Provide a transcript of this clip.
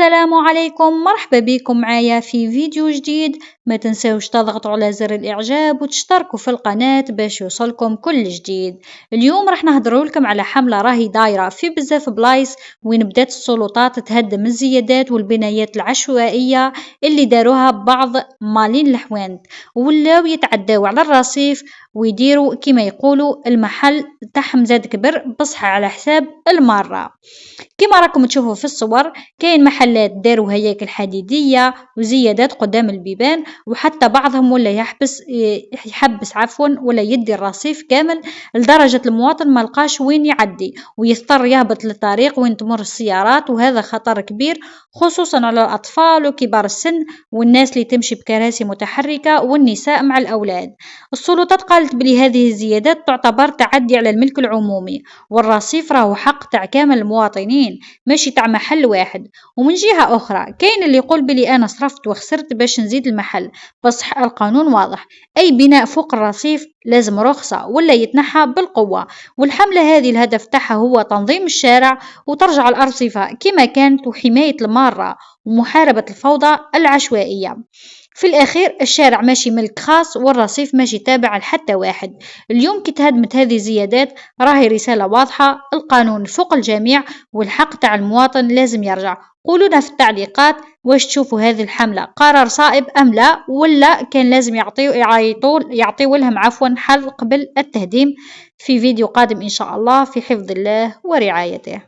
السلام عليكم، مرحبا بكم معايا في فيديو جديد. ما تنسوش تضغطوا على زر الإعجاب وتشتركوا في القناة باش يوصلكم كل جديد. اليوم راح نهضروا لكم على حملة راهي دايرة في بزاف بلايص وين بدات السلطات تهدم الزيادات والبنايات العشوائية اللي داروها بعض مالين الحواند، ولاو يتعداو على الرصيف ويديروا كما يقولوا المحل تاعهم زاد كبر بصح على حساب المارة. كما راكم تشوفوا في الصور كاين محلات داروا هياكل حديدية وزيادات قدام البيبان، وحتى بعضهم ولا يحبس ولا يدي الرصيف كامل لدرجة المواطن ما لقاش وين يعدي ويضطر يهبط للطريق وين تمر السيارات، وهذا خطر كبير خصوصا على الأطفال وكبار السن والناس اللي تمشي بكراسي متحركة والنساء مع الأولاد. السلطات قالت بلي هذه الزيادات تعتبر تعدي على الملك العمومي، والرصيف راهو حق تاع كامل المواطنين ماشي تاع محل واحد. ومن جهة أخرى كاين اللي يقول بلي أنا صرفت وخسرت باش نزيد المحل، بصح القانون واضح، أي بناء فوق الرصيف لازم رخصة ولا يتنحى بالقوة. والحملة هذه الهدف تاعها هو تنظيم الشارع وترجع الأرصفة كما كانت وحماية المارة ومحاربة الفوضى العشوائية. في الأخير الشارع ماشي ملك خاص والرصيف ماشي تابع لحتى واحد. اليوم كي تهدمت هذه الزيادات راهي رسالة واضحة، القانون فوق الجميع والحق تاع المواطن لازم يرجع. قولونا في التعليقات واش تشوفوا هذه الحملة قرار صائب أم لا، ولا كان لازم يعطيوا لهم حل قبل التهديم. في فيديو قادم إن شاء الله في حفظ الله ورعايته.